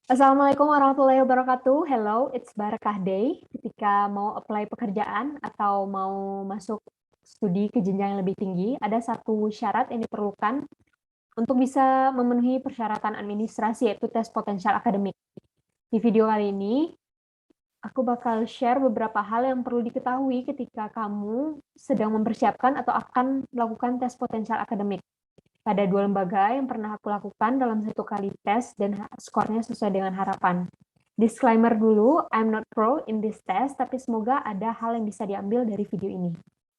Assalamualaikum warahmatullahi wabarakatuh. Hello, it's Barakah Day. Ketika mau apply pekerjaan atau mau masuk studi ke jenjang yang lebih tinggi, ada satu syarat yang diperlukan untuk bisa memenuhi persyaratan administrasi, yaitu tes potensial akademik. Di video kali ini, aku bakal share beberapa hal yang perlu diketahui ketika kamu sedang mempersiapkan atau akan melakukan tes potensial akademik. Pada dua lembaga yang pernah aku lakukan dalam satu kali tes dan skornya sesuai dengan harapan. Disclaimer dulu, I'm not pro in this test, tapi semoga ada hal yang bisa diambil dari video ini.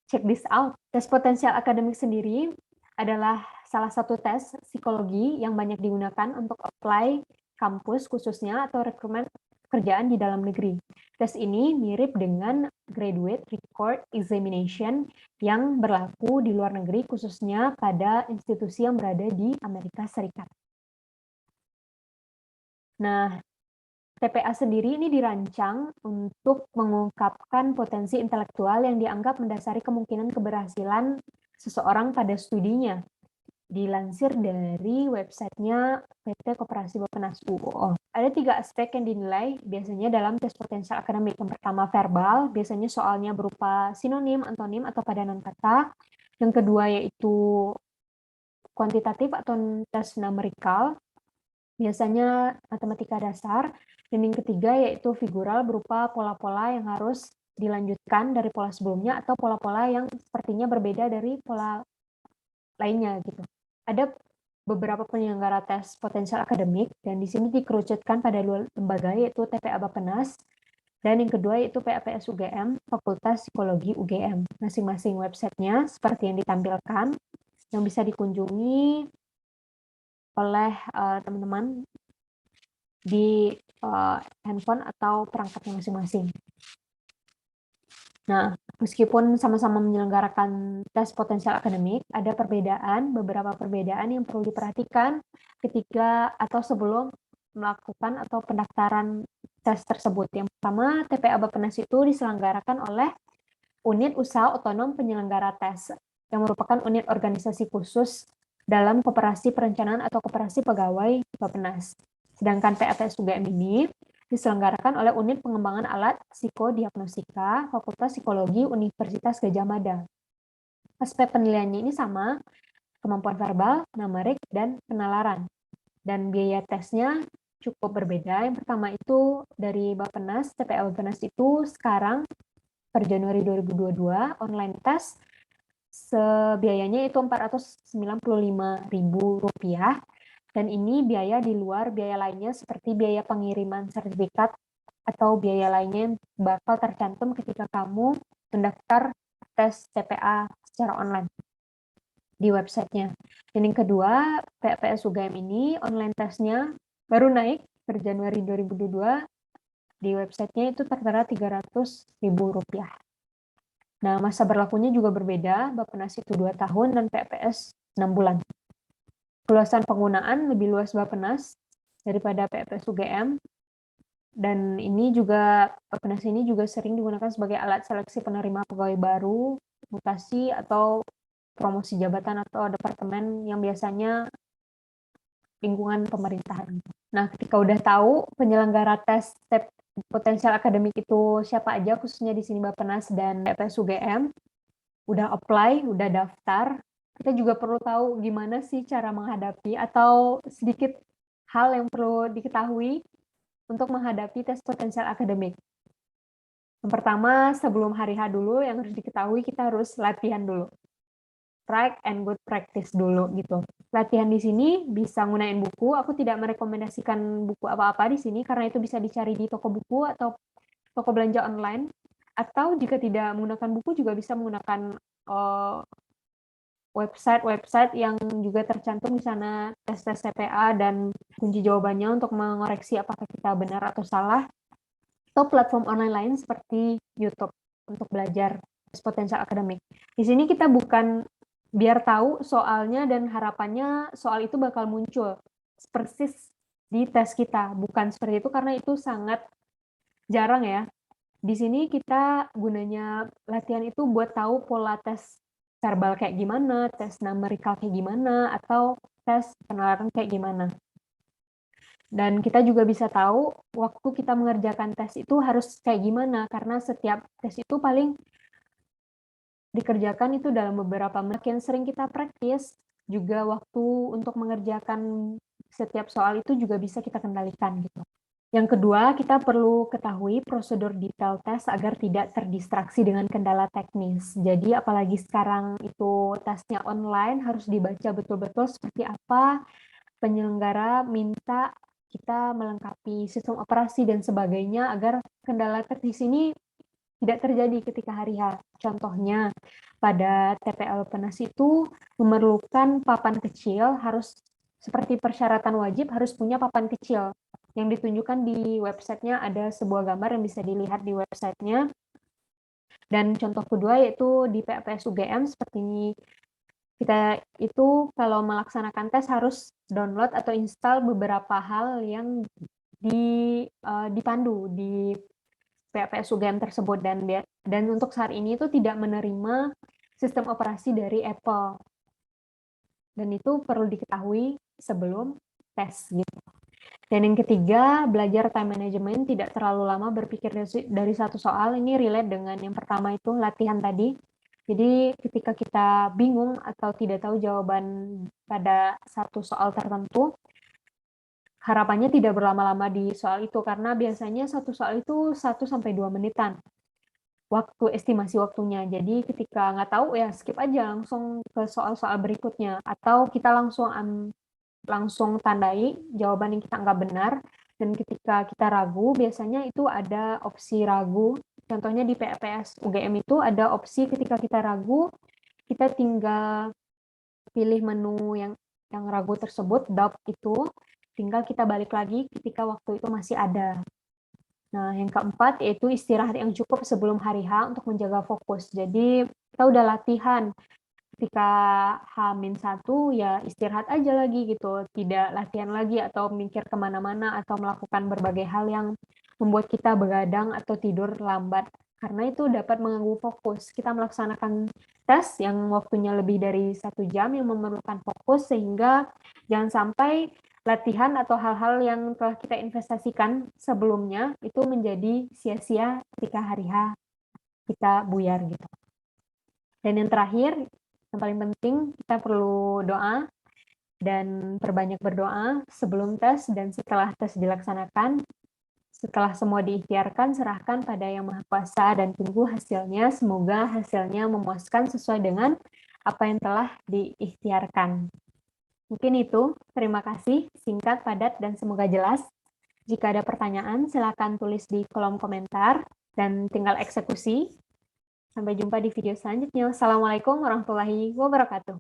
Check this out. Tes potensial akademik sendiri adalah salah satu tes psikologi yang banyak digunakan untuk apply kampus khususnya atau rekrutmen pekerjaan di dalam negeri. Tes ini mirip dengan Graduate Record Examination yang berlaku di luar negeri, khususnya pada institusi yang berada di Amerika Serikat. Nah, TPA sendiri ini dirancang untuk mengungkapkan potensi intelektual yang dianggap mendasari kemungkinan keberhasilan seseorang pada studinya. Dilansir dari websitenya PT Koperasi Bappenas UU. Ada 3 aspek yang dinilai biasanya dalam tes potensial akademik. Yang pertama verbal, biasanya soalnya berupa sinonim, antonim, atau padanan kata. Yang kedua yaitu kuantitatif atau tes numerikal, biasanya matematika dasar. Dan yang ketiga yaitu figural, berupa pola-pola yang harus dilanjutkan dari pola sebelumnya atau pola-pola yang sepertinya berbeda dari pola lainnya gitu. Ada beberapa penyelenggara tes potensial akademik dan di sini dikerucutkan pada dua lembaga yaitu TPA Bappenas dan yang kedua yaitu PAPS UGM, Fakultas Psikologi UGM. Masing-masing websitenya seperti yang ditampilkan yang bisa dikunjungi oleh teman-teman di handphone atau perangkatnya masing-masing. Nah, meskipun sama-sama menyelenggarakan tes potensial akademik, ada beberapa perbedaan yang perlu diperhatikan ketika atau sebelum melakukan atau pendaftaran tes tersebut. Yang pertama, TPA Bappenas itu diselenggarakan oleh Unit Usaha Otonom Penyelenggara Tes, yang merupakan unit organisasi khusus dalam Koperasi Perencanaan atau Koperasi Pegawai Bappenas. Sedangkan PAPS UGM ini diselenggarakan oleh Unit Pengembangan Alat Psikodiagnostika, Fakultas Psikologi Universitas Gadjah Mada. Aspek penilaiannya ini sama, kemampuan verbal, numerik, dan penalaran. Dan biaya tesnya cukup berbeda. Yang pertama itu dari Bappenas, TPA Bappenas itu sekarang per Januari 2022, online tes, biayanya itu Rp495.000. Dan ini biaya di luar biaya lainnya seperti biaya pengiriman sertifikat atau biaya lainnya yang bakal tercantum ketika kamu mendaftar tes TPA secara online di websitenya. Dan yang kedua, PAPS UGM ini online tesnya baru naik per Januari 2022. Di websitenya itu tertera Rp300.000. Nah, masa berlakunya juga berbeda, Bappenas itu 2 tahun dan PAPS 6 bulan. Keluasan penggunaan lebih luas Bappenas daripada PAPS UGM, dan ini juga Bappenas ini juga sering digunakan sebagai alat seleksi penerima pegawai baru, mutasi atau promosi jabatan atau departemen yang biasanya lingkungan pemerintahan. Nah, ketika udah tahu penyelenggara tes potensial akademik itu siapa aja, khususnya di sini Bappenas dan PAPS UGM, udah apply, udah daftar, kita juga perlu tahu gimana sih cara menghadapi atau sedikit hal yang perlu diketahui untuk menghadapi tes potensial akademik. Yang pertama, sebelum hari H dulu, yang harus diketahui kita harus latihan dulu. Right and good practice dulu gitu. Latihan di sini bisa gunain buku. Aku tidak merekomendasikan buku apa-apa di sini karena itu bisa dicari di toko buku atau toko belanja online. Atau jika tidak menggunakan buku juga bisa menggunakan website-website yang juga tercantum di sana tes-tes TPA dan kunci jawabannya untuk mengoreksi apakah kita benar atau salah, atau platform online lain seperti YouTube untuk belajar potensial akademik. Di sini kita bukan biar tahu soalnya dan harapannya soal itu bakal muncul persis di tes kita, bukan seperti itu karena itu sangat jarang ya. Di sini kita gunanya latihan itu buat tahu pola tes verbal kayak gimana, tes numerikal kayak gimana, atau tes penalaran kayak gimana. Dan kita juga bisa tahu waktu kita mengerjakan tes itu harus kayak gimana, karena setiap tes itu paling dikerjakan itu dalam beberapa menit. Yang sering kita praktis, juga waktu untuk mengerjakan setiap soal itu juga bisa kita kendalikan gitu. Yang kedua, kita perlu ketahui prosedur detail tes agar tidak terdistraksi dengan kendala teknis. Jadi apalagi sekarang itu tesnya online, harus dibaca betul-betul seperti apa penyelenggara minta kita melengkapi sistem operasi dan sebagainya agar kendala teknis ini tidak terjadi ketika hari H. Contohnya, pada TPL Penas itu memerlukan papan kecil, harus seperti persyaratan wajib harus punya papan kecil. Yang ditunjukkan di websitenya ada sebuah gambar yang bisa dilihat di websitenya. Dan contoh kedua yaitu di PPS UGM seperti kita itu kalau melaksanakan tes harus download atau install beberapa hal yang dipandu di PPS UGM tersebut, dan untuk saat ini itu tidak menerima sistem operasi dari Apple. Dan itu perlu diketahui sebelum tes gitu. Dan yang ketiga, belajar time management, tidak terlalu lama berpikir dari satu soal. Ini relate dengan yang pertama itu latihan tadi. Jadi ketika kita bingung atau tidak tahu jawaban pada satu soal tertentu, harapannya tidak berlama-lama di soal itu, karena biasanya satu soal itu 1-2 menitan waktu estimasi waktunya. Jadi ketika nggak tahu ya skip aja langsung ke soal-soal berikutnya, atau kita langsung tandai jawaban yang kita nggak benar. Dan ketika kita ragu, biasanya itu ada opsi ragu. Contohnya di PPS UGM itu ada opsi ketika kita ragu, kita tinggal pilih menu yang ragu tersebut, doubt itu, tinggal kita balik lagi ketika waktu itu masih ada. Nah, yang keempat yaitu istirahat yang cukup sebelum hari H untuk menjaga fokus. Jadi kita udah latihan, ketika H-1 ya istirahat aja lagi gitu, tidak latihan lagi atau mikir kemana-mana atau melakukan berbagai hal yang membuat kita begadang atau tidur lambat, karena itu dapat mengganggu fokus. Kita melaksanakan tes yang waktunya lebih dari 1 jam yang memerlukan fokus, sehingga jangan sampai latihan atau hal-hal yang telah kita investasikan sebelumnya itu menjadi sia-sia ketika hari H kita buyar gitu. Dan yang terakhir, yang paling penting, kita perlu doa dan perbanyak berdoa sebelum tes dan setelah tes dilaksanakan. Setelah semua diikhtiarkan, serahkan pada Yang Maha Kuasa dan tunggu hasilnya. Semoga hasilnya memuaskan sesuai dengan apa yang telah diikhtiarkan. Mungkin itu. Terima kasih. Singkat, padat, dan semoga jelas. Jika ada pertanyaan, silakan tulis di kolom komentar dan tinggal eksekusi. Sampai jumpa di video selanjutnya. Wassalamualaikum warahmatullahi wabarakatuh.